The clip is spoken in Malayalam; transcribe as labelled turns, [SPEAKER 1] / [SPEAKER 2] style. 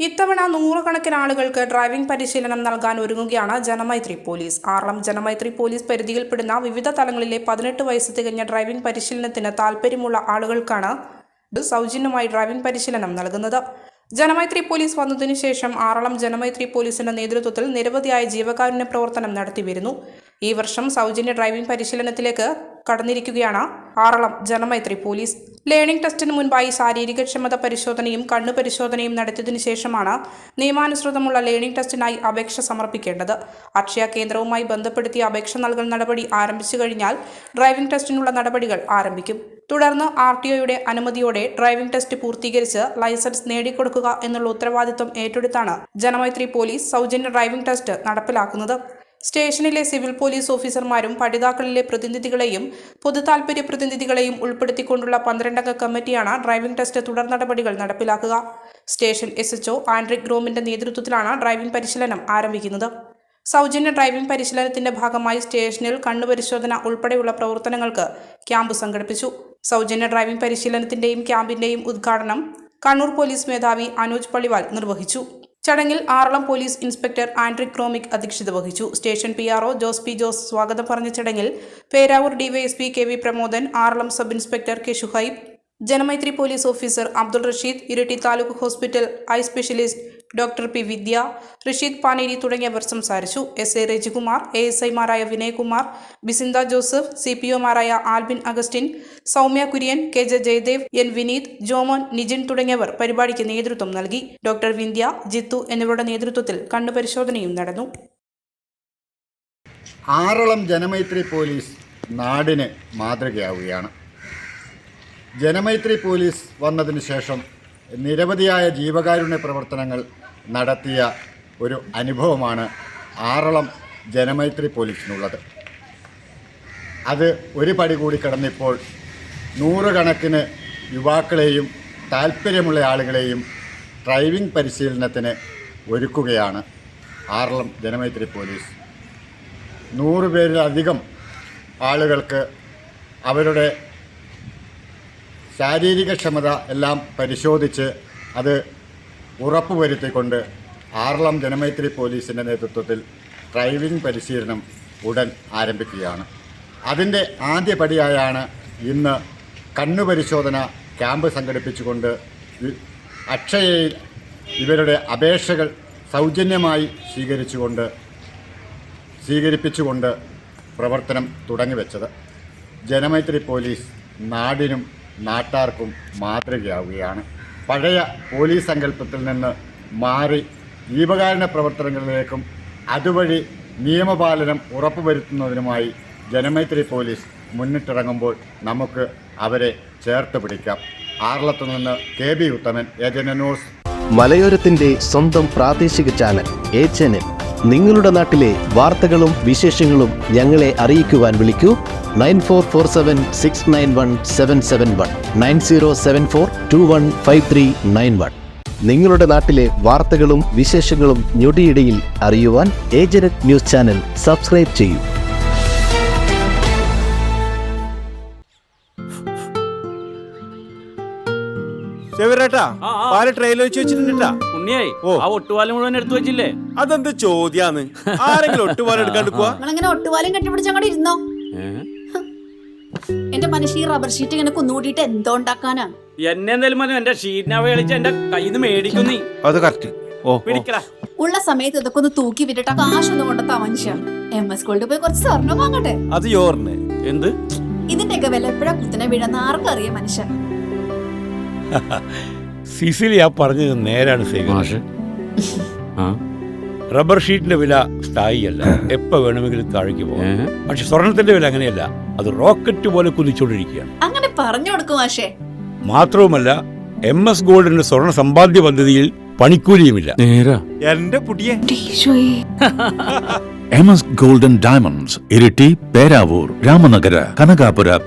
[SPEAKER 1] ഇത്തവണ നൂറുകണക്കിന് ആളുകൾക്ക് ഡ്രൈവിംഗ് പരിശീലനം നൽകാൻ ഒരുങ്ങുകയാണ് ജനമൈത്രി പോലീസ്. ആറളം ജനമൈത്രി പോലീസ് പരിധിയിൽപ്പെടുന്ന വിവിധ തലങ്ങളിലെ 18 വയസ്സ് തികഞ്ഞ ഡ്രൈവിംഗ് പരിശീലനത്തിന് താൽപ്പര്യമുള്ള ആളുകൾക്കാണ് സൗജന്യമായി ഡ്രൈവിംഗ് പരിശീലനം നൽകുന്നത്. ജനമൈത്രി പോലീസ് വന്നതിനു ശേഷം ആറളം ജനമൈത്രി പോലീസിന്റെ നേതൃത്വത്തിൽ നിരവധിയായ ജീവകാരുണ്യ പ്രവർത്തനം നടത്തിവരുന്നു. ഈ വർഷം സൗജന്യ ഡ്രൈവിംഗ് പരിശീലനത്തിലേക്ക് കടന്നിരിക്കുകയാണ് ആറളം ജനമൈത്രി പോലീസ്. ലേണിംഗ് ടെസ്റ്റിന് മുൻപായി ശാരീരികക്ഷമത പരിശോധനയും കണ്ണു പരിശോധനയും നടത്തിയതിനു ശേഷമാണ് നിയമാനുസൃതമുള്ള ലേണിംഗ് ടെസ്റ്റിനായി അപേക്ഷ സമർപ്പിക്കേണ്ടത്. അക്ഷയ കേന്ദ്രവുമായി ബന്ധപ്പെടുത്തി അപേക്ഷ നൽകൽ നടപടി ആരംഭിച്ചു കഴിഞ്ഞാൽ ഡ്രൈവിംഗ് ടെസ്റ്റിനുള്ള നടപടികൾ ആരംഭിക്കും. തുടർന്ന് RTOയുടെ അനുമതിയോടെ ഡ്രൈവിംഗ് ടെസ്റ്റ് പൂർത്തീകരിച്ച് ലൈസൻസ് നേടിക്കൊടുക്കുക എന്നുള്ള ഉത്തരവാദിത്വം ഏറ്റെടുത്താണ് ജനമൈത്രി പോലീസ് സൗജന്യ ഡ്രൈവിംഗ് ടെസ്റ്റ് നടപ്പിലാക്കുന്നത്. സ്റ്റേഷനിലെ സിവിൽ പോലീസ് ഓഫീസർമാരും പഠിതാക്കളിലെ പ്രതിനിധികളെയും പൊതുതാൽപര്യ പ്രതിനിധികളെയും ഉൾപ്പെടുത്തിക്കൊണ്ടുള്ള 12-അംഗ കമ്മിറ്റിയാണ് ഡ്രൈവിംഗ് ടെസ്റ്റ് തുടർ നടപടികൾ നടപ്പിലാക്കുക. സ്റ്റേഷൻ SHO ആൻഡ്രിക് ഗ്രോമിന്റെ നേതൃത്വത്തിലാണ് ഡ്രൈവിംഗ് പരിശീലനം ആരംഭിക്കുന്നത്. സൗജന്യ ഡ്രൈവിംഗ് പരിശീലനത്തിന്റെ ഭാഗമായി സ്റ്റേഷനിൽ കണ്ണുപരിശോധന ഉൾപ്പെടെയുള്ള പ്രവർത്തനങ്ങൾക്ക് ക്യാമ്പ് സംഘടിപ്പിച്ചു. സൗജന്യ ഡ്രൈവിംഗ് പരിശീലനത്തിന്റെയും ക്യാമ്പിന്റെയും ഉദ്ഘാടനം കണ്ണൂർ പോലീസ് മേധാവി അനൂജ് പള്ളിവാൽ നിർവഹിച്ചു. ചടങ്ങിൽ ആറളം പോലീസ് ഇൻസ്പെക്ടർ ആൻഡ്രിക് ഗ്രോമിക് അധ്യക്ഷത വഹിച്ചു. Station PRO Jose P. Jose സ്വാഗതം പറഞ്ഞ ചടങ്ങിൽ Peravoor DYSP KV Pramodan, Aralam sub inspector K. Shuhaib, Janamaithri police officer Abdul Rasheed, Iritty taluk hospital eye specialist doctor P. Vidya, Rasheed Paneri തുടങ്ങിയവർ സംസാരിച്ചു. SI രജികുമാർ, ASI-മാരായ വിനയകുമാർ, ബിസിന്ദ ജോസഫ്, CPO-മാരായ ആൽബിൻ അഗസ്റ്റിൻ, സൗമ്യ കുര്യൻ, KJ ജയദേവ്, N. വിനീത്, ജോമോൻ, നിജിൻ തുടങ്ങിയവർ പരിപാടിക്ക് നേതൃത്വം നൽകി. ഡോക്ടർ വിന്ധ്യ, ജിത്തു എന്നിവരുടെ നേതൃത്വത്തിൽ കണ്ണുപരിശോധനയും നടന്നു.
[SPEAKER 2] ആറളം ജനമൈത്രി പോലീസ് നാടിന് മാതൃകയാവുകയാണ്. ജനമൈത്രി പോലീസ് വന്നതിന് ശേഷം നിരവധിയായ ജീവകാരുണ്യ പ്രവർത്തനങ്ങൾ നടത്തിയ ഒരു അനുഭവമാണ് ആറളം ജനമൈത്രി പോലീസിനുള്ളത്. അത് ഒരു പടി കൂടി കടന്നിപ്പോൾ നൂറുകണക്കിന് യുവാക്കളെയും താൽപ്പര്യമുള്ള ആളുകളെയും ഡ്രൈവിംഗ് പരിശീലനത്തിന് ഒരുക്കുകയാണ് ആറളം ജനമൈത്രി പോലീസ്. 100 പേരിലധികം ആളുകൾക്ക് അവരുടെ ശാരീരികക്ഷമത എല്ലാം പരിശോധിച്ച് അത് ഉറപ്പുവരുത്തിക്കൊണ്ട് ആറളം ജനമൈത്രി പോലീസിൻ്റെ നേതൃത്വത്തിൽ ഡ്രൈവിംഗ് പരിശീലനം ഉടൻ ആരംഭിക്കുകയാണ്. അതിൻ്റെ ആദ്യപടിയായാണ് ഇന്ന് കണ്ണുപരിശോധന ക്യാമ്പ് സംഘടിപ്പിച്ചുകൊണ്ട് അക്ഷയയിൽ ഇവരുടെ അപേക്ഷകൾ സൗജന്യമായി സ്വീകരിപ്പിച്ചുകൊണ്ട് പ്രവർത്തനം തുടങ്ങിവെച്ചത്. ജനമൈത്രി പോലീസ് നാടിനും നാട്ടാർക്കും മാതൃകയാവുകയാണ്. പഴയ പോലീസ് സങ്കല്പത്തിൽ നിന്ന് മാറി ജീവകാരുണ്യ പ്രവർത്തനങ്ങളിലേക്കും അതുവഴി നിയമപാലനം ഉറപ്പുവരുത്തുന്നതിനുമായി ജനമൈത്രി പോലീസ് മുന്നിട്ടിറങ്ങുമ്പോൾ നമുക്ക് അവരെ ചേർത്ത് പിടിക്കാം. ആറളത്തു നിന്ന് KB ഉത്തമൻ, ഏജന്റ് ന്യൂസ്.
[SPEAKER 3] മലയോരത്തിന്റെ സ്വന്തം പ്രാദേശിക ചാനൽ A-Channel. നിങ്ങളുടെ നാട്ടിലെ വാർത്തകളും വിശേഷങ്ങളും ഞങ്ങളെ അറിയിക്കുവാൻ വിളിക്കൂ 9447691771 9074215391. നിങ്ങളുടെ നാട്ടിലെ വാർത്തകളും വിശേഷങ്ങളും ഞൊടിയിടയിൽ അറിയുവാൻ A-Channel ന്യൂസ് ചാനൽ സബ്സ്ക്രൈബ് ചെയ്യൂ.
[SPEAKER 4] ഉണ്ണിയായി ആ ഒട്ടുപാലം മുഴുവൻ എടുത്തു വെച്ചില്ലേ?
[SPEAKER 5] അതെന്ത് ചോദ്യാന്ന്? ആരെങ്കിലും ഒട്ടുപാലം എടുക്കാണ്ട് പോവാ?
[SPEAKER 6] നിങ്ങളങ്ങനെ ഒട്ടുപാലം കെട്ടിപ്പിടിച്ച് അങ്ങോട്ട് ഇരുന്നോ? എന്റെ മനുഷ്യ റബ്ബർ ഷീറ്റ് ഇങ്ങനെ കുന്നുകൂട്ടിട്ട് എന്തോ ഉണ്ടാക്കാനാ?
[SPEAKER 4] എന്നെ എന്തായാലും മതി, എന്റെ ഷീറ്റിനെ കളിച്ച് എന്റെ കയ്യിൽ നിന്ന് മേടിക്കുന്നീ.
[SPEAKER 5] അത് കറക്റ്റ്.
[SPEAKER 6] ഉള്ള സമയത്ത് ഇതൊക്കെ ഒന്ന് തൂക്കി വിട്ടിട്ട് കാശൊന്നും കൊണ്ടെത്താ മനുഷ്യ. MS ഗോൾഡ് പോയി കുറച്ച് സ്വർണം വാങ്ങട്ടെ.
[SPEAKER 5] അത് യോറിന്
[SPEAKER 4] എന്ത്?
[SPEAKER 6] ഇതിന്റെയൊക്കെ വില എപ്പോഴാ കുത്തനെ വീഴുന്ന ആർക്കറിയാം മനുഷ്യ.
[SPEAKER 7] സിസിലി ആ പറഞ്ഞത് നേരാണ് സേവമാഷ്. റബ്ബർ ഷീറ്റിന്റെ വില സ്ഥായിയല്ല, എപ്പോ വേണമെങ്കിലും താഴേക്ക് പോകാം. പക്ഷെ സ്വർണത്തിന്റെ വില അങ്ങനെയല്ല, അത് റോക്കറ്റ് പോലെ കുതിച്ചുകൊണ്ടിരിക്കുകയാണ്.
[SPEAKER 6] അങ്ങനെ പറഞ്ഞു കൊടുക്കും മാഷേ.
[SPEAKER 7] മാത്രവുമല്ല MS ഗോൾഡിന്റെ സ്വർണ്ണ സമ്പാദ്യ പദ്ധതിയിൽ പണിക്കൂലിയുമില്ല.
[SPEAKER 5] എന്റെ പുതിയ
[SPEAKER 8] MS golden diamonds, Iritty, Peravoor, Ramanagara, Kanakapura,